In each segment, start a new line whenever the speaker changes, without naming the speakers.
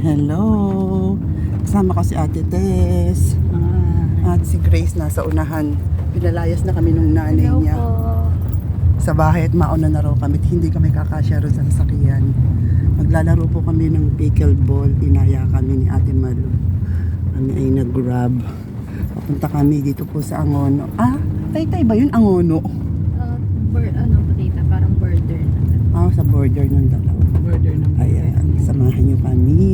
Hello! Kasama ko si Ate Tess. At si Grace nasa unahan. Pinalayas na kami nung nanay niya. Sa bahay at mauna na raw kami. Hindi kami kakasya rin sa sasakyan. Maglalaro po kami ng pickleball. Inaya kami ni Ate Malu. Kami ay nag-grab. Papunta kami dito po sa Angono. Taytay ba yun? Angono?
Patita, parang border.
Sa border ng dalawa.
Border ng
Ayan, samahan nyo kami.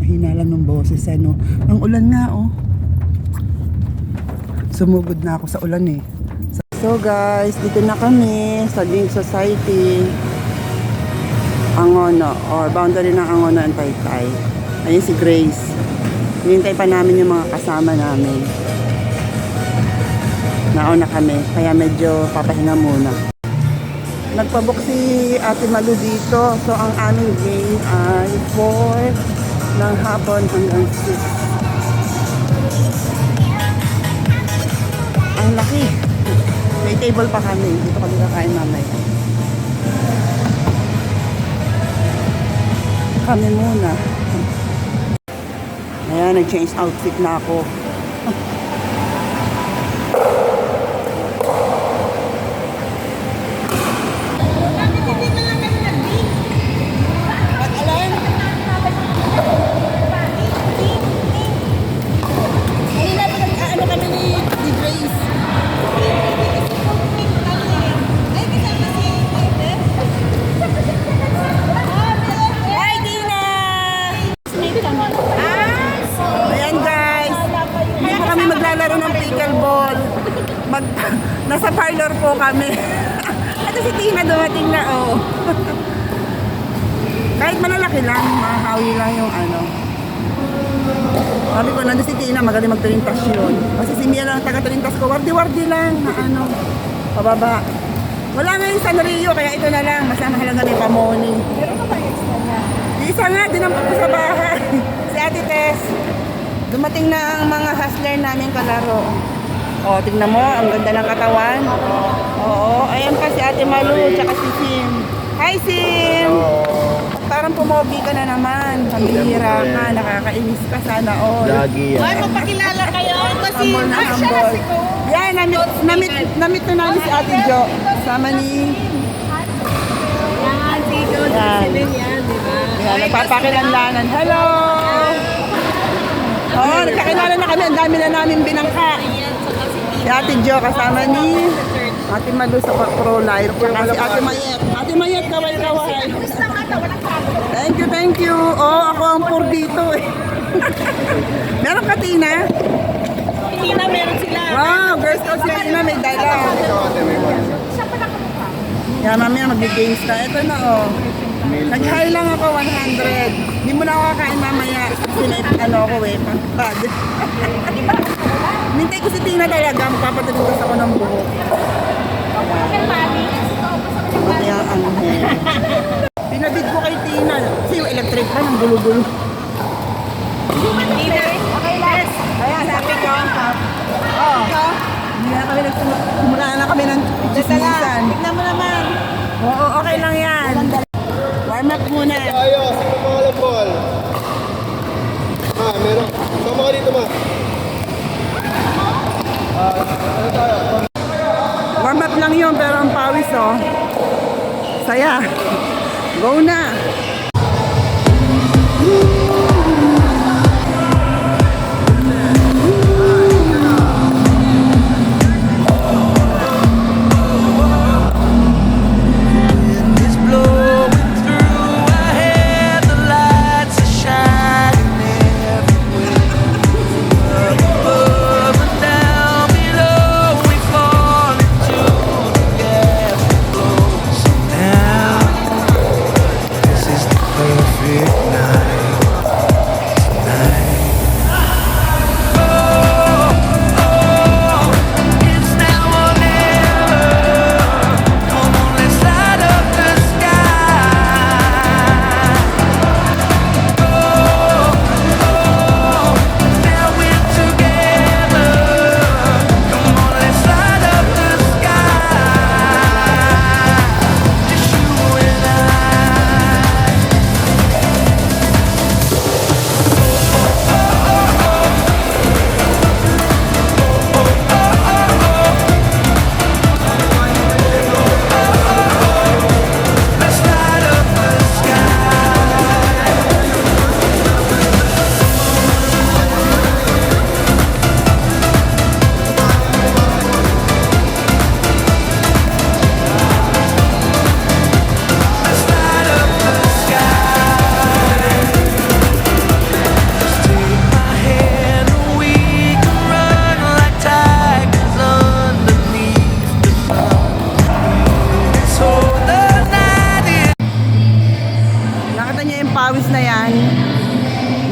Mahina lang ng boses, ano. Ang ulan nga, oh. Sumugod na ako sa ulan, eh. So guys, dito na kami sa Link Society. Angono, or boundary ng Angono and Taytay. Ayun si Grace. Hinintay pa namin yung mga kasama namin. Nauna kami, kaya medyo papahinga muna. Nagpabook si Ate Malu dito. So ang aming game ay 4 ng hapon hanggang 6. Ang laki. May table pa kami. Dito kami kakain mamaya. Kami muna. Ayan, nag-change outfit na ako. Nasa parlor po kami. At si Tina dumating na, oh. Kahit malalaki lang, mahahawi lang yung ano. Sabi ko, nandun si Tina, magaling magtalintas yun. Kasi si Mia lang taga-talintas ko, wardi-wardi lang, na ano, pababa. Wala nga yung Sanrio, kaya ito na lang, mas mahalaga na yung Pamoni.
Meron ka ba yung extra niya?
Isa nga, dinampot ko sa bahay. Si Ate Tess. Dumating na ang mga hustler namin kalaro. Oh, tingnan mo, ang ganda ng katawan. Oo, ayan pa si Ate Malu, tsaka si Sim. Hi, Sim! Parang pumogi ka na naman. Pambihira ka, nakakainis ka sana all.
Lagi yan.
Ay, magpakilala kayo. Kasi,
Ambol na ambol. Yan, namit na namin si Ate Jo. Sama ni...
Yan, si Jo.
Yan.
Yan, di ba?
Yan, nagpapakilanlanan. Hello! Oo, nagkakilala na kami. Ang dami na namin binangka. Si Ate Jo kasama ni Ate Malu sa pro-life. Si Ate Mayet. Ate Mayet, kaway-kaway. Thank you. Oh, ako ang poor dito eh. Meron ka, Tina?
Tina, meron sila.
Wow, girls ko si Tina may dala. Yan, mamaya mag-games na. Ito na, oh. Nag-high lang ako, 100. Hindi mo na ako kakain mamaya. Kasi ano ako eh, pangpad. Nintay ko si Tina talaga, magpapataligas ako ng buhok. Buti ang ano eh. Pinabid ko kay Tina. Kasi yung electric pa, ng gulo-gulo.
Tina, okay lang.
Ayan, sabi ko. Hindi na kami nagsimula na kami ng chismisan.
Tignan mo naman.
Oo, okay lang yan. Warm up muna.
Tayo, sino pangalan ball? Meron. Sama ka dito, ma.
Warm up lang yun, pero ang pawis, oh. Saya. Go na.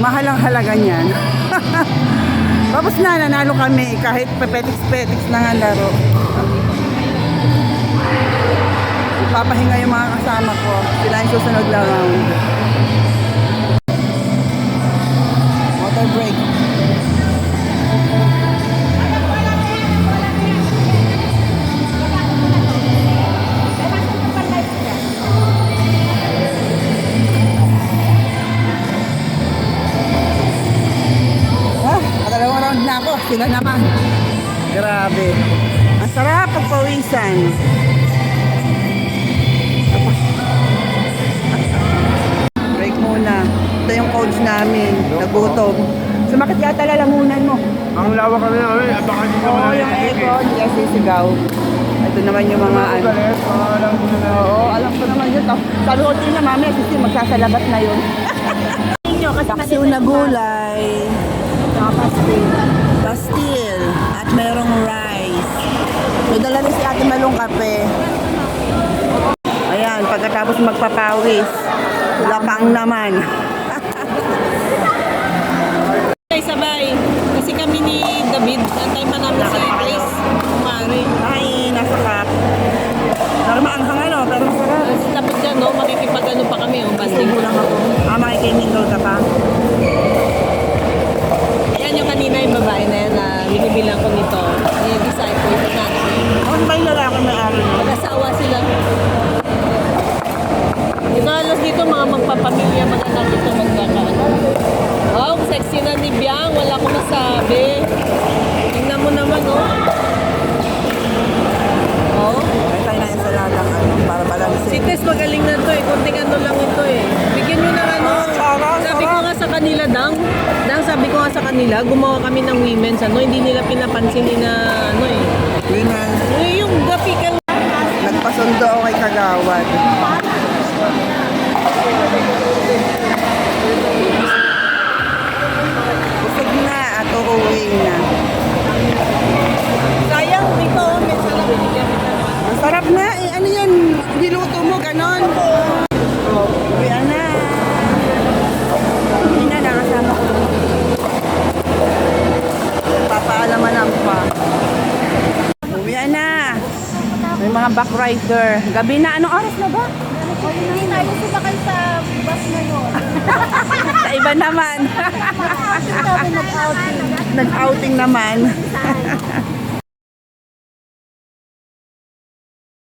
Mahal ang halaga niyan. Tapos na, nanalo kami kahit pepetiks-petiks na nga laro. Papahinga yung mga kasama ko. Sila yung susunod na round. Water break. Dalawang round na ako. Sila naman. Grabe. Ang sarap pagpawisan. Break muna. Ito yung coach namin. Nagutom. Sumakit yata lalamunan mo.
Ang lawak kami namin, at baka hindi
Oo, yung echo. Hindi kasi sigaw. Ito naman yung mga ano.
Alam ko na.
Oo, alam ko naman yun. Sabi ko din na mami, kasi magsasalabat na yun. Paksiw na gulay. Pastil. At merong rice. May dala rin si Ate Malong kape. Ayan, pagkatapos magpapawis. Lapang naman.
Sabay. Kasi kami ni David, nantay pa namin si Grace. Kumari.
Ay, nasa cup. Maanghang ano, pero masarap.
Tapos dyan, no, makikipag-ano pa kami, oh,
Basting
basting.
ko lang ako. Makikimingle ka pa.
Ayan yung kanina yung babae na yan na binibilang ko nito. Yung disciple ko natin.
Ano ba yung lalaki may ari mo?
Mag-asawa sila. Ito halos dito mga magpapamilya, mag-anak dito magkakaano. Oh, sexy na ni Biang. Wala ko masabi. Tingnan mo naman, oh. Oh.
May tayo na ensalada ano, para
Si
balansin.
Tess magaling na to eh. Kunting ano lang ito eh. Bigyan nyo ng ano. Sabi ko nga sa kanila, Dang, sabi ko nga sa kanila, gumawa kami ng women's ano. Hindi nila pinapansin ni na ano eh.
Women,
Yung gapikan.
nagpasundo ako kay Kagawad. Busog na at uuwi na.
Sayang dito, oh, may sarap binigyan kita.
Ang sarap na eh. Ano yan? Niluto mo, ganon. Uwi na. Hindi na nakasama ko. Papaalaman lang pa. Uwi na. May mga backrider. Gabi na. Anong oras na ba?
Hindi tayo sumakay sa bus ngayon.
Sa iba naman.
Nag-outing kami, nag-outing.
Nag-outing naman.